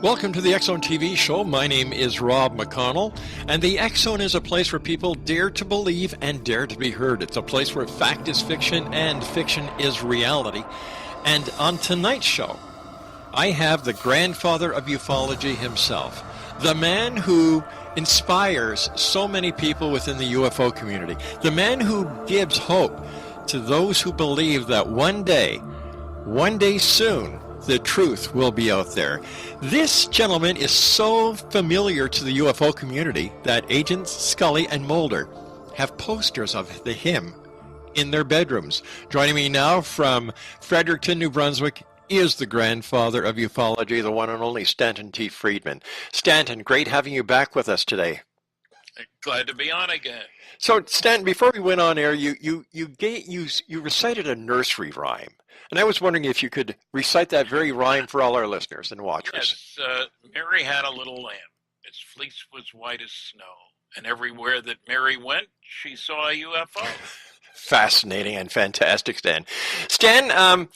Welcome to the X Zone TV show. My name is Rob McConnell, and the X Zone is a place where people dare to believe and dare to be heard. It's a place where fact is fiction and fiction is reality. And on tonight's show, I have the grandfather of ufology himself, the man who inspires so many people within the UFO community, the man who gives hope to those who believe that one day soon, the truth will be out there. This gentleman is so familiar to the UFO community that Agents Scully and Mulder have posters of him in their bedrooms. Joining me now from Fredericton, New Brunswick, is the grandfather of ufology, the one and only Stanton T. Friedman. Stanton, great having you back with us today. Glad to be on again. So, Stanton, before we went on air, you recited a nursery rhyme. And I was wondering if you could recite that very rhyme for all our listeners and watchers. Yes, Mary had a little lamb. Its fleece was white as snow. And everywhere that Mary went, she saw a UFO. Fascinating and fantastic, Stan. Stan,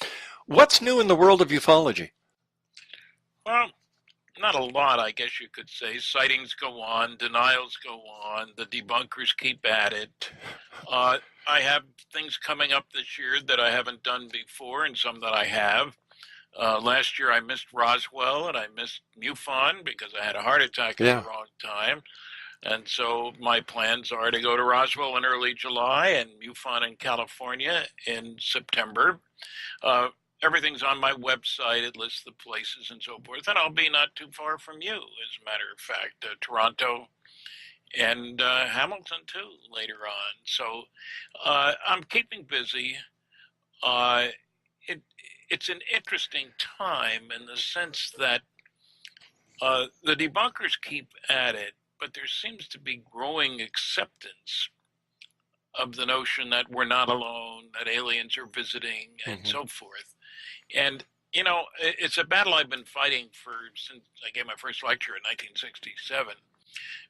what's new in the world of ufology? Well, not a lot, I guess you could say. Sightings go on, denials go on, the debunkers keep at it. I have things coming up this year that I haven't done before and some that I have. Last year I missed Roswell and I missed MUFON because I had a heart attack at the wrong time. And so my plans are to go to Roswell in early July and MUFON in California in September. Everything's on my website. It lists the places and so forth. And I'll be not too far from you, as a matter of fact, Toronto and Hamilton, too, later on. So I'm keeping busy. It's an interesting time in the sense that the debunkers keep at it, but there seems to be growing acceptance of the notion that we're not alone, that aliens are visiting, and so forth. And, you know, it's a battle I've been fighting since I gave my first lecture in 1967.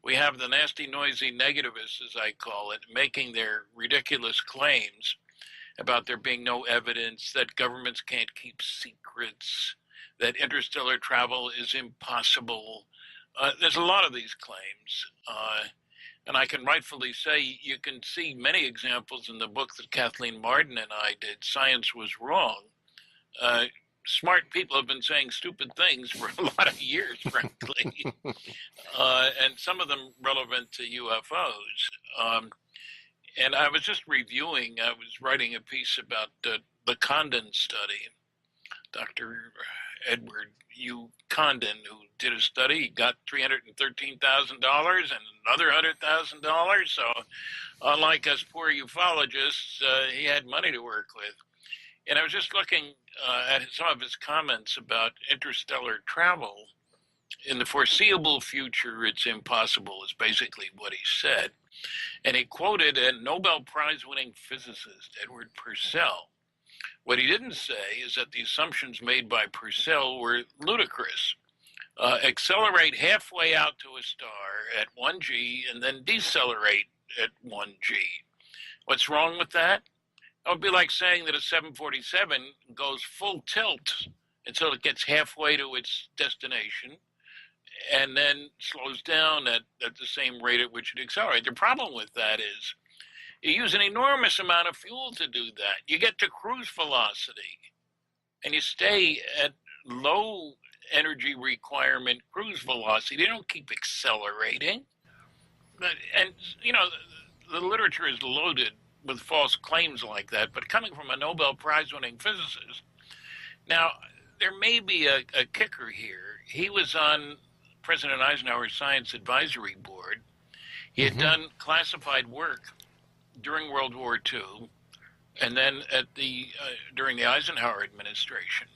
We have the nasty, noisy negativists, as I call it, making their ridiculous claims about there being no evidence, that governments can't keep secrets, that interstellar travel is impossible. There's a lot of these claims. And I can rightfully say you can see many examples in the book that Kathleen Marden and I did, Science Was Wrong. Smart people have been saying stupid things for a lot of years, frankly, and some of them relevant to UFOs. And I was just reviewing, I was writing a piece about the Condon study. Dr. Edward U. Condon, who did a study, he got $313,000 and another $100,000. So unlike us poor ufologists, he had money to work with. And I was just looking at some of his comments about interstellar travel. In the foreseeable future, it's impossible, is basically what he said. And he quoted a Nobel Prize-winning physicist, Edward Purcell. What he didn't say is that the assumptions made by Purcell were ludicrous. Accelerate halfway out to a star at 1G and then decelerate at 1G. What's wrong with that? It would be like saying that a 747 goes full tilt until it gets halfway to its destination and then slows down at the same rate at which it accelerates. The problem with that is you use an enormous amount of fuel to do that. You get to cruise velocity and you stay at low energy requirement cruise velocity. You don't keep accelerating. And, you know, the literature is loaded with false claims like that, but coming from a Nobel Prize-winning physicist. Now, there may be a kicker here. He was on President Eisenhower's Science Advisory Board. He had done classified work during World War II, and then during the Eisenhower administration.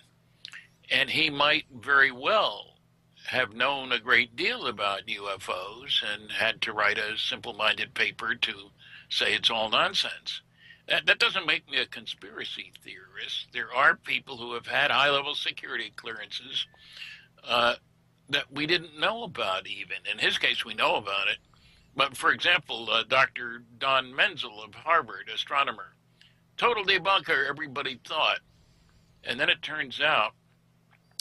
And he might very well have known a great deal about UFOs and had to write a simple-minded paper to say it's all nonsense. That doesn't make me a conspiracy theorist. There are people who have had high-level security clearances that we didn't know about even. In his case, we know about it. But, for example, Dr. Don Menzel of Harvard, astronomer, total debunker, everybody thought. And then it turns out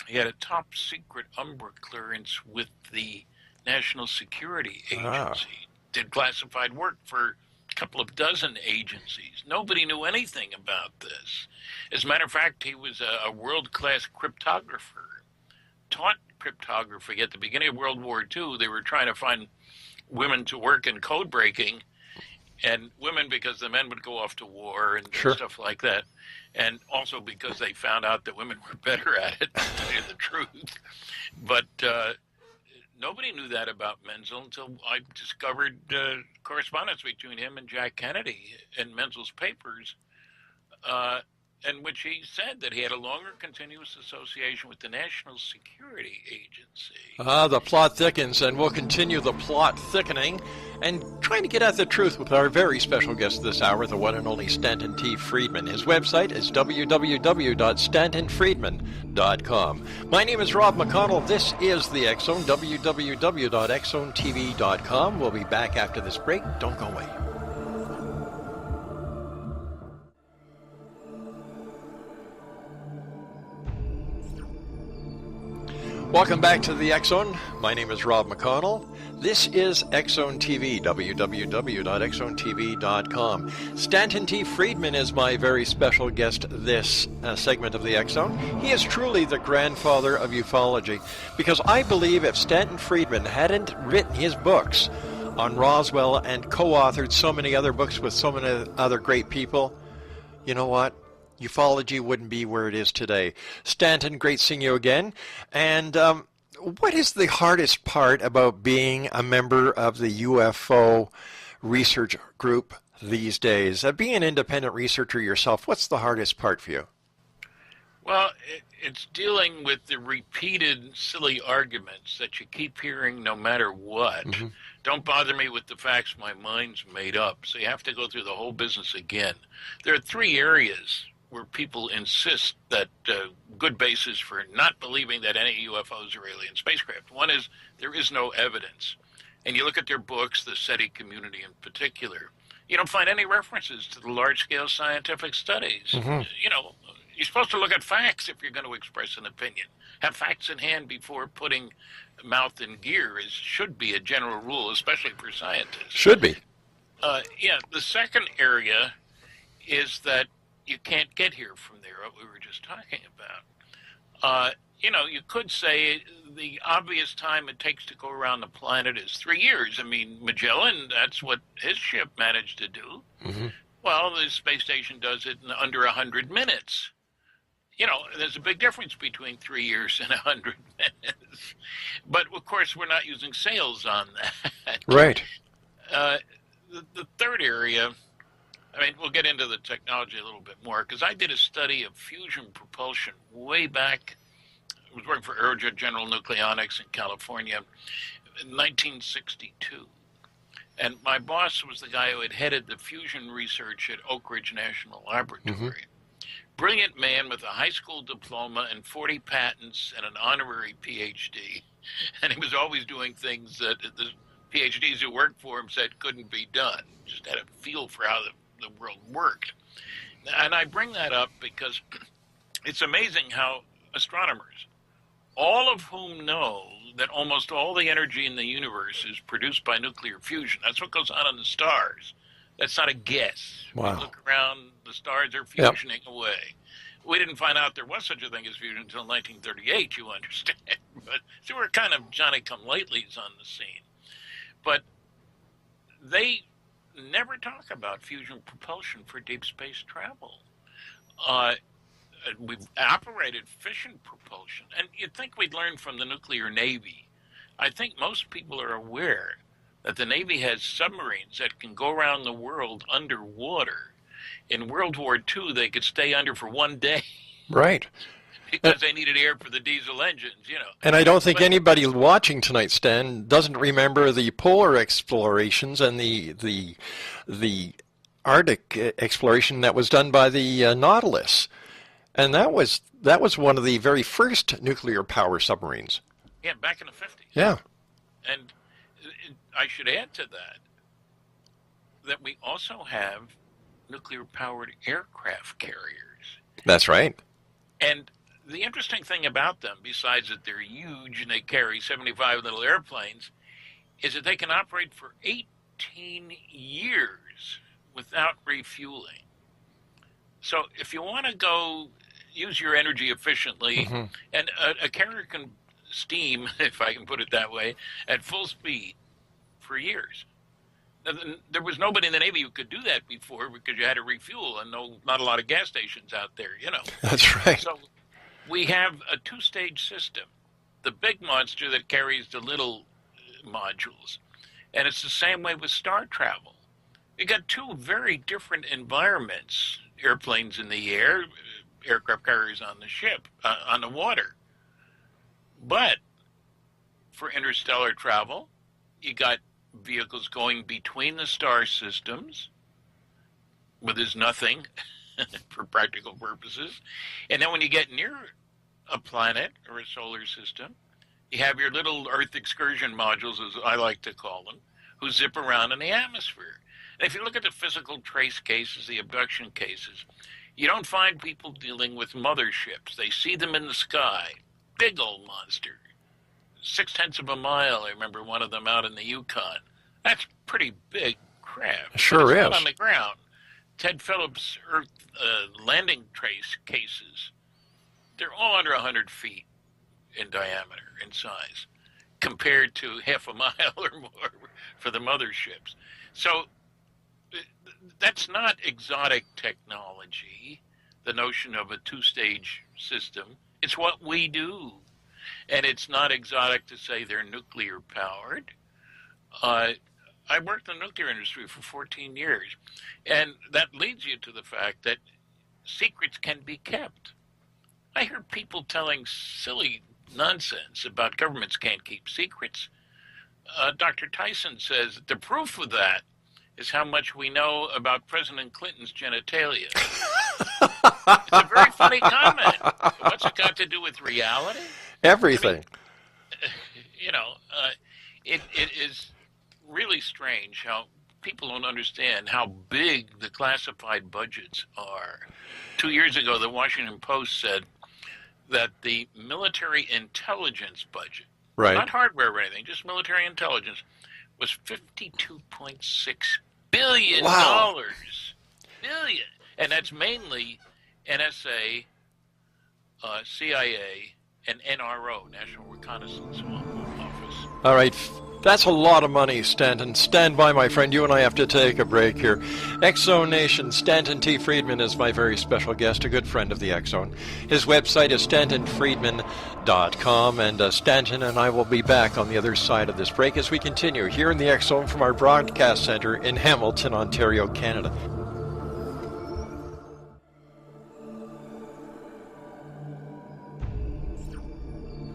He had a top secret Umbra clearance with the National Security Ah, Agency. Did classified work for a couple of dozen agencies. Nobody knew anything about this. As a matter of fact, he was a world-class cryptographer. Taught cryptography at the beginning of World War II. They were trying to find women to work in code breaking, and women because the men would go off to war and sure. stuff like that, and also because they found out that women were better at it, to tell you the truth. But nobody knew that about Menzel until I discovered correspondence between him and Jack Kennedy in Menzel's papers, in which he said that he had a longer continuous association with the National Security Agency. Ah, the plot thickens, and we'll continue the plot thickening and trying to get at the truth with our very special guest this hour, the one and only Stanton T. Friedman. His website is www.stantonfriedman.com. My name is Rob McConnell. This is the X Zone, www.xzonetv.com. We'll be back after this break. Don't go away. Welcome back to the X Zone. My name is Rob McConnell. This is X Zone TV, www.xzonetv.com. Stanton T. Friedman is my very special guest this segment of the X Zone. He is truly the grandfather of ufology, because I believe if Stanton Friedman hadn't written his books on Roswell and co-authored so many other books with so many other great people, you know what? Ufology wouldn't be where it is today. Stanton, great seeing you again. And what is the hardest part about being a member of the UFO research group these days? Being an independent researcher yourself, what's the hardest part for you? Well, it's dealing with the repeated silly arguments that you keep hearing no matter what. Mm-hmm. Don't bother me with the facts, my mind's made up. So you have to go through the whole business again. There are three areas where people insist that good basis for not believing that any UFOs are alien spacecraft. One is there is no evidence. And you look at their books, the SETI community in particular, you don't find any references to the large-scale scientific studies. Mm-hmm. You know, you're supposed to look at facts if you're going to express an opinion. Have facts in hand before putting mouth in gear should be a general rule, especially for scientists. Should be. The second area is that you can't get here from there, what we were just talking about. You could say the obvious time it takes to go around the planet is 3 years. I mean, Magellan, that's what his ship managed to do. Mm-hmm. Well, the space station does it in under 100 minutes. You know, there's a big difference between 3 years and 100 minutes. But, of course, we're not using sails on that. Right. The third area, I mean, we'll get into the technology a little bit more, because I did a study of fusion propulsion way back. I was working for Aerojet General Nucleonics in California in 1962. And my boss was the guy who had headed the fusion research at Oak Ridge National Laboratory. Mm-hmm. Brilliant man with a high school diploma and 40 patents and an honorary PhD. And he was always doing things that the PhDs who worked for him said couldn't be done. Just had a feel for how the world worked. And I bring that up because it's amazing how astronomers, all of whom know that almost all the energy in the universe is produced by nuclear fusion. That's what goes on in the stars. That's not a guess. Wow. You look around, the stars are fusioning away. We didn't find out there was such a thing as fusion until 1938, you understand. But so we're kind of Johnny-come-latelys on the scene. But they never talk about fusion propulsion for deep space travel. We've operated fission propulsion, and you'd think we'd learn from the nuclear Navy. I think most people are aware that the Navy has submarines that can go around the world underwater. In World War II, they could stay under for 1 day. Right. Because they needed air for the diesel engines, you know. And I don't think anybody watching tonight, Stan, doesn't remember the polar explorations and the Arctic exploration that was done by the Nautilus. And that was one of the very first nuclear power submarines. Yeah, back in the 50s. Yeah. And I should add to that we also have nuclear-powered aircraft carriers. That's right. And the interesting thing about them, besides that they're huge and they carry 75 little airplanes, is that they can operate for 18 years without refueling. So if you want to go use your energy efficiently, Hmm. and a carrier can steam, if I can put it that way, at full speed for years. There was nobody in the Navy who could do that before because you had to refuel and not a lot of gas stations out there. That's right. So we have a two-stage system. The big monster that carries the little modules. And it's the same way with star travel. You got two very different environments, airplanes in the air, aircraft carriers on the ship, on the water. But for interstellar travel, you got vehicles going between the star systems, where there's nothing for practical purposes. And then when you get near a planet or a solar system, you have your little Earth excursion modules, as I like to call them, who zip around in the atmosphere. And if you look at the physical trace cases, the abduction cases, you don't find people dealing with motherships. They see them in the sky, big old monster, 0.6 of a mile. I remember one of them out in the Yukon. That's pretty big craft. Sure It's is. not on the ground. Ted Phillips' Earth landing trace cases, they're all under 100 feet in diameter, in size, compared to half a mile or more for the motherships. So that's not exotic technology, the notion of a two-stage system. It's what we do. And it's not exotic to say they're nuclear powered. I worked in the nuclear industry for 14 years, and that leads you to the fact that secrets can be kept. I hear people telling silly nonsense about governments can't keep secrets. Dr. Tyson says the proof of that is how much we know about President Clinton's genitalia. It's a very funny comment. What's it got to do with reality? Everything. It is really strange how people don't understand how big the classified budgets are. 2 years ago, the Washington Post said that the military intelligence budget, Right. not hardware or anything, just military intelligence, was $52.6 billion. Wow. Billion. And that's mainly NSA, CIA, and NRO, National Reconnaissance Office. All right. That's a lot of money, Stanton. Stand by, my friend. You and I have to take a break here. X-Zone Nation, Stanton T. Friedman is my very special guest, a good friend of the X-Zone. His website is stantonfriedman.com, and Stanton and I will be back on the other side of this break as we continue here in the X-Zone from our broadcast center in Hamilton, Ontario, Canada.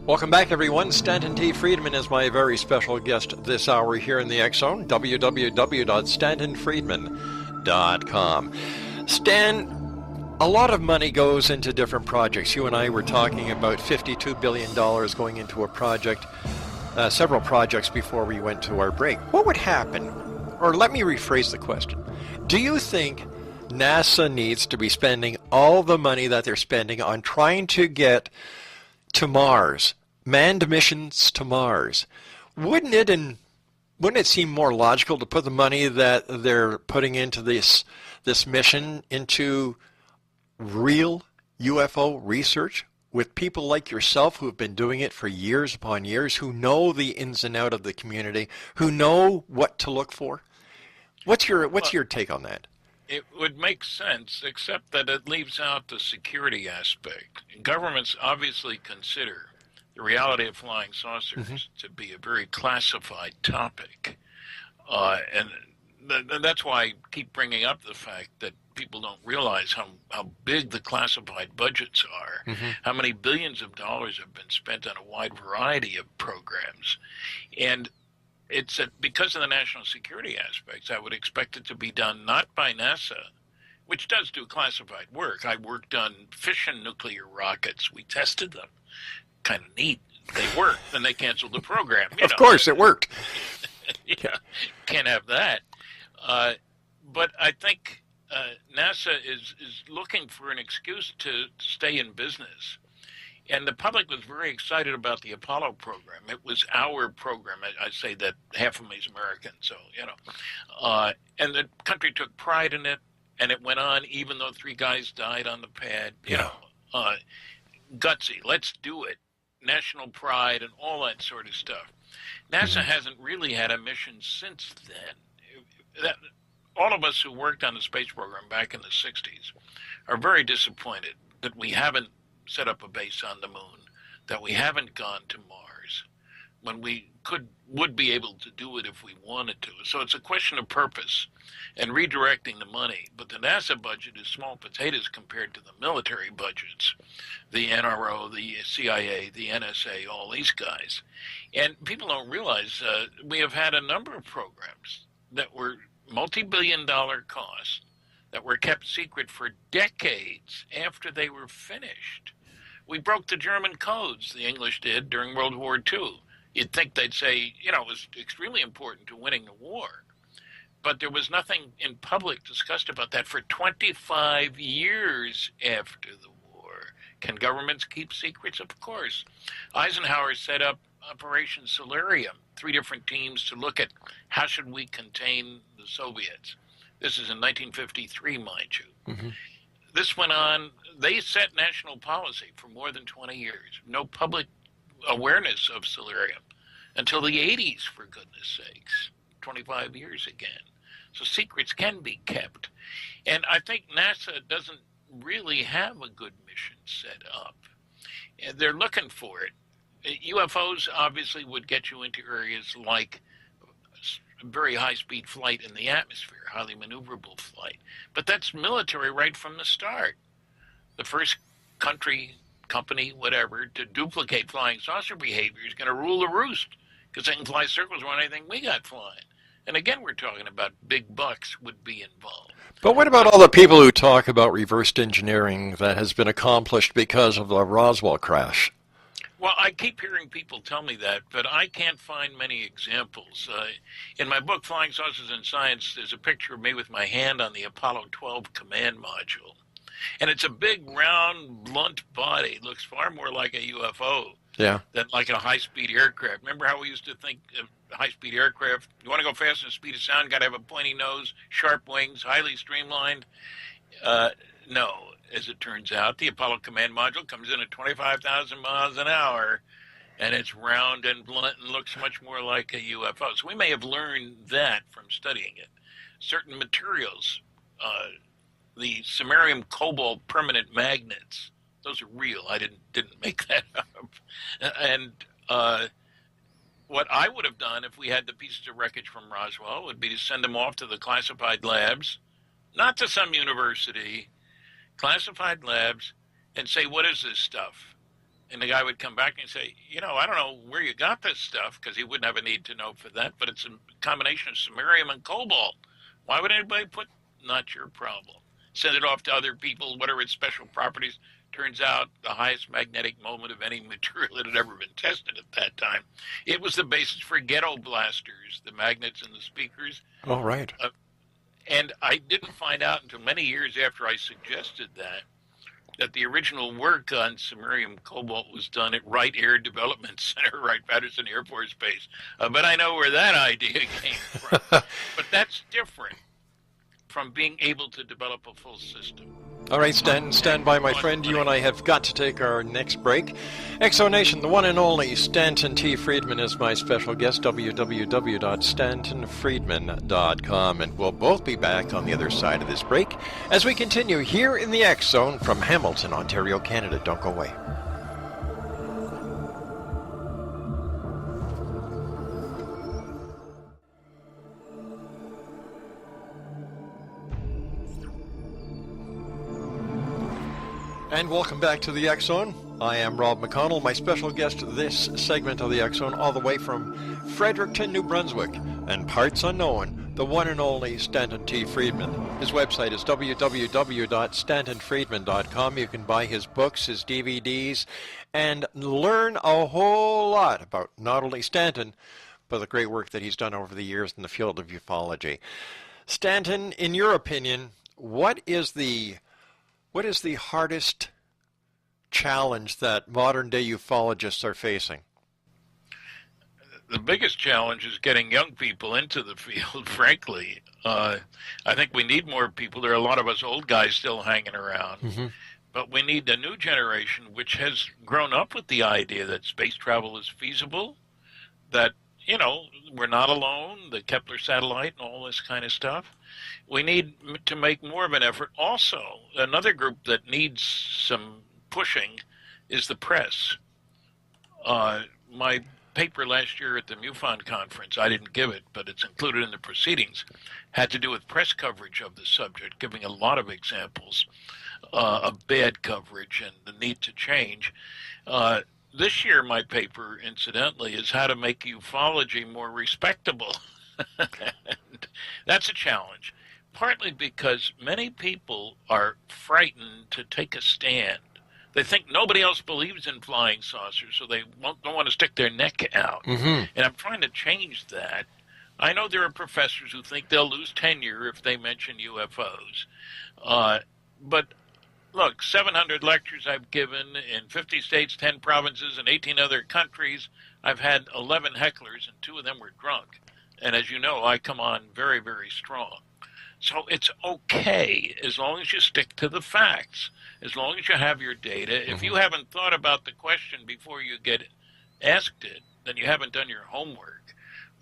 Welcome back, everyone. Stanton T. Friedman is my very special guest this hour here in the X-Zone, www.stantonfriedman.com. Stan, a lot of money goes into different projects. You and I were talking about $52 billion going into a project, several projects before we went to our break. What would happen, or let me rephrase the question. Do you think NASA needs to be spending all the money that they're spending on trying to get to Mars, manned missions to Mars? Wouldn't it seem more logical to put the money that they're putting into this mission into real UFO research with people like yourself who have been doing it for years upon years, who know the ins and out of the community, who know what to look for? What's your take on that? It would make sense, except that it leaves out the security aspect. Governments obviously consider the reality of flying saucers to be a very classified topic. And that's why I keep bringing up the fact that people don't realize how big the classified budgets are, how many billions of dollars have been spent on a wide variety of programs. And it's because of the national security aspects, I would expect it to be done not by NASA, which does do classified work. I worked on fission nuclear rockets. We tested them. Kind of neat. They worked, and they canceled the program. Of course, it worked. Yeah, can't have that. But I think NASA is looking for an excuse to stay in business. And the public was very excited about the Apollo program. It was our program. I say that half of me is American, so, and the country took pride in it, and it went on even though 3 guys died on the pad. Gutsy, let's do it. National pride and all that sort of stuff. NASA hasn't really had a mission since then. All of us who worked on the space program back in the 60s are very disappointed that we haven't set up a base on the moon, that we haven't gone to Mars, when we would be able to do it if we wanted to. So it's a question of purpose and redirecting the money. But the NASA budget is small potatoes compared to the military budgets, the NRO, the CIA, the NSA, all these guys. And people don't realize we have had a number of programs that were multi-billion-dollar costs that were kept secret for decades after they were finished. We broke the German codes, the English did, during World War II. You'd think they'd say, it was extremely important to winning the war. But there was nothing in public discussed about that for 25 years after the war. Can governments keep secrets? Of course. Eisenhower set up Operation Solarium, 3 different teams to look at how should we contain the Soviets. This is in 1953, mind you. This went on. They set national policy for more than 20 years. No public awareness of Solarium until the 80s, for goodness sakes. 25 years again. So secrets can be kept. And I think NASA doesn't really have a good mission set up. They're looking for it. UFOs obviously would get you into areas like very high-speed flight in the atmosphere, highly maneuverable flight. But that's military right from the start. The first country, company, whatever, to duplicate flying saucer behavior is going to rule the roost because they can fly circles around anything we got flying. And again, we're talking about big bucks would be involved. But what about all the people who talk about reverse engineering that has been accomplished because of the Roswell crash? Well, I keep hearing people tell me that, but I can't find many examples. In my book, Flying Saucers and Science, there's a picture of me with my hand on the Apollo 12 command module. And it's a big, round, blunt body. It looks far more like a UFO than like a high-speed aircraft. Remember how we used to think of high-speed aircraft? You want to go faster than the speed of sound, got to have a pointy nose, sharp wings, highly streamlined? No. As it turns out, the Apollo command module comes in at 25,000 miles an hour, and it's round and blunt and looks much more like a UFO. So we may have learned that from studying it. Certain materials, the samarium cobalt permanent magnets, those are real. I didn't make that up. And what I would have done if we had the pieces of wreckage from Roswell would be to send them off to the classified labs, not to some university, classified labs, and say, what is this stuff? And the guy would come back and say, I don't know where you got this stuff, because he wouldn't have a need to know for that, but it's a combination of samarium and cobalt. Why would anybody put, not your problem. Send it off to other people, what are its special properties? Turns out the highest magnetic moment of any material that had ever been tested at that time. It was the basis for ghetto blasters, the magnets in the speakers. Oh, right. And I didn't find out until many years after I suggested that the original work on samarium cobalt was done at Wright Air Development Center, Wright-Patterson Air Force Base. But I know where that idea came from. But that's different from being able to develop a full system. All right, stand by, my friend. You and I have got to take our next break. Exonation, the one and only Stanton T. Friedman is my special guest, www.stantonfriedman.com. And we'll both be back on the other side of this break as we continue here in the X Zone from Hamilton, Ontario, Canada. Don't go away. And welcome back to the X Zone. I am Rob McConnell. My special guest this segment of the X Zone, all the way from Fredericton, New Brunswick, and parts unknown, the one and only Stanton T. Friedman. His website is www.stantonfriedman.com. You can buy his books, his DVDs, and learn a whole lot about not only Stanton, but the great work that he's done over the years in the field of ufology. Stanton, in your opinion, what is the hardest challenge that modern-day ufologists are facing? The biggest challenge is getting young people into the field, frankly. I think we need more people. There are a lot of us old guys still hanging around. Mm-hmm. But we need a new generation which has grown up with the idea that space travel is feasible, that, we're not alone, the Kepler satellite and all this kind of stuff. We need to make more of an effort. Also, another group that needs some pushing is the press. My paper last year at the MUFON conference, I didn't give it, but it's included in the proceedings, had to do with press coverage of the subject, giving a lot of examples of bad coverage and the need to change. This year, my paper, incidentally, is how to make ufology more respectable. And that's a challenge, partly because many people are frightened to take a stand. They think nobody else believes in flying saucers, so they don't want to stick their neck out. Mm-hmm. And I'm trying to change that. I know there are professors who think they'll lose tenure if they mention UFOs. But look, 700 lectures I've given in 50 states, 10 provinces, and 18 other countries. I've had 11 hecklers, and 2 of them were drunk. And as you know, I come on very, very strong. So it's okay as long as you stick to the facts, as long as you have your data. Mm-hmm. If you haven't thought about the question before you get asked it, then you haven't done your homework.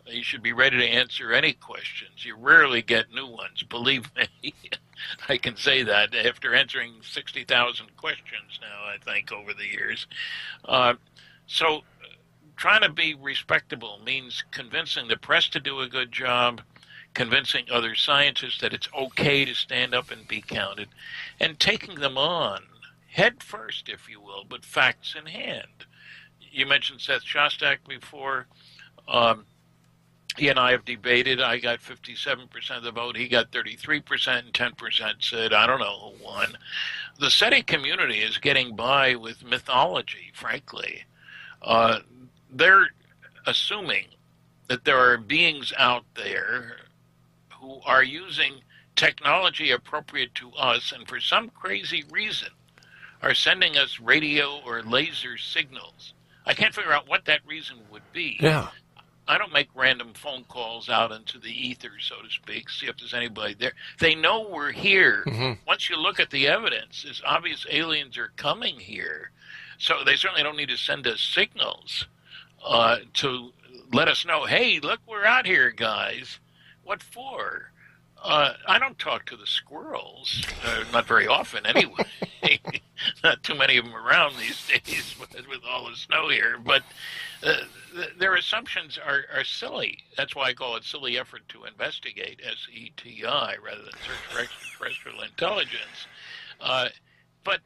You should be ready to answer any questions. You rarely get new ones, believe me. I can say that after answering 60,000 questions now, I think, over the years. So trying to be respectable means convincing the press to do a good job, convincing other scientists that it's okay to stand up and be counted, and taking them on head first, if you will, but facts in hand. You mentioned Seth Shostak before. He and I have debated. I got 57% of the vote. He got 33%, and 10% said, I don't know who won. The SETI community is getting by with mythology, frankly. They're assuming that there are beings out there who are using technology appropriate to us and for some crazy reason are sending us radio or laser signals. I can't figure out what that reason would be. Yeah. I don't make random phone calls out into the ether, so to speak, see if there's anybody there. They know we're here. Mm-hmm. Once you look at the evidence, it's obvious aliens are coming here. So they certainly don't need to send us signals to let us know, hey, look, we're out here, guys. What for? I don't talk to the squirrels, not very often anyway. Not too many of them around these days with all the snow here. But their assumptions are silly. That's why I call it silly effort to investigate, SETI, rather than search for extraterrestrial intelligence. But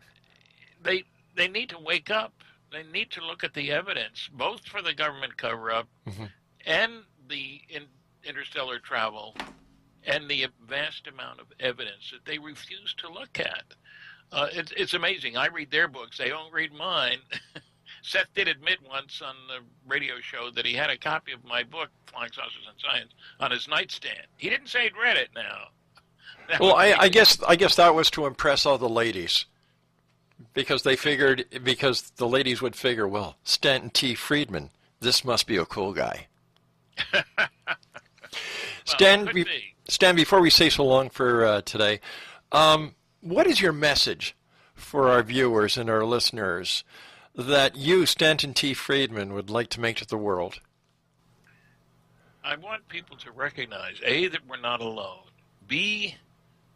they need to wake up. They need to look at the evidence, both for the government cover-up mm-hmm. and the interstellar travel, and the vast amount of evidence that they refuse to look at. It's amazing. I read their books. They don't read mine. Seth did admit once on the radio show that he had a copy of my book, Flying Saucers and Science, on his nightstand. He didn't say he'd read it now. Well, I guess that was to impress all the ladies. Because the ladies would figure, well, Stanton T. Friedman, this must be a cool guy. Stan, before we say so long for today, what is your message for our viewers and our listeners that you, Stanton T. Friedman, would like to make to the world? I want people to recognize, A, that we're not alone, B,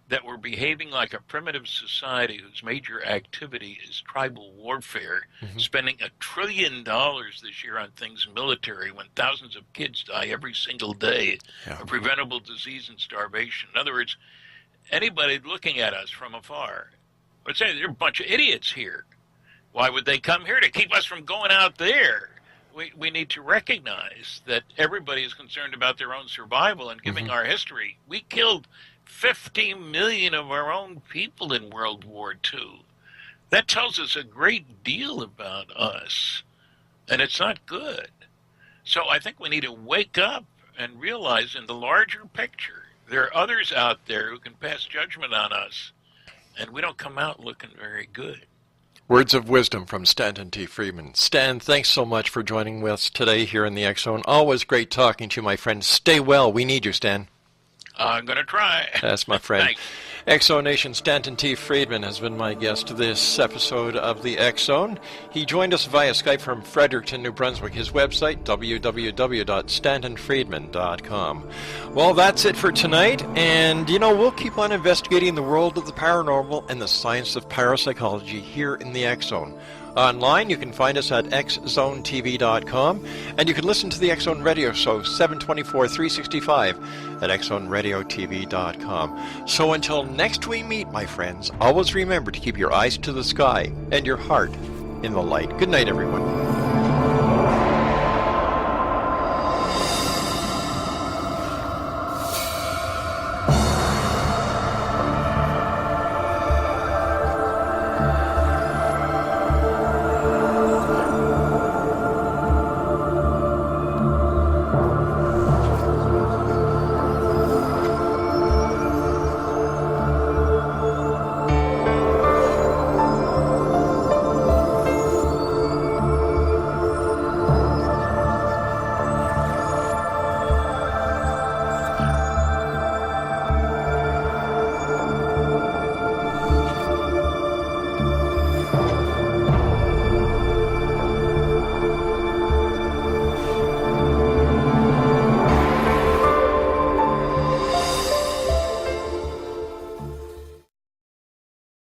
that we're behaving like a primitive society whose major activity is tribal warfare, mm-hmm. spending $1 trillion this year on things military when thousands of kids die every single day of preventable disease and starvation. In other words, anybody looking at us from afar would say, there are a bunch of idiots here. Why would they come here? To keep us from going out there. We need to recognize that everybody is concerned about their own survival and giving mm-hmm. our history. We killed 50 million of our own people in World War II. That tells us a great deal about us, and it's not good. So I think we need to wake up and realize in the larger picture, there are others out there who can pass judgment on us, and we don't come out looking very good. Words of wisdom from Stanton T. Friedman. Stan, thanks so much for joining us today here in the X Zone. Always great talking to you, my friend. Stay well. We need you, Stan. I'm going to try. That's my friend. Thanks. X Zone Nation, Stanton T. Friedman has been my guest this episode of the X Zone. He joined us via Skype from Fredericton, New Brunswick. His website, www.stantonfriedman.com. Well, that's it for tonight, and, we'll keep on investigating the world of the paranormal and the science of parapsychology here in the X Zone. Online, you can find us at xzonetv.com, and you can listen to the X Zone radio show 724-365 at xzoneradiotv.com. So until next we meet, my friends, always remember to keep your eyes to the sky and your heart in the light. Good night, everyone.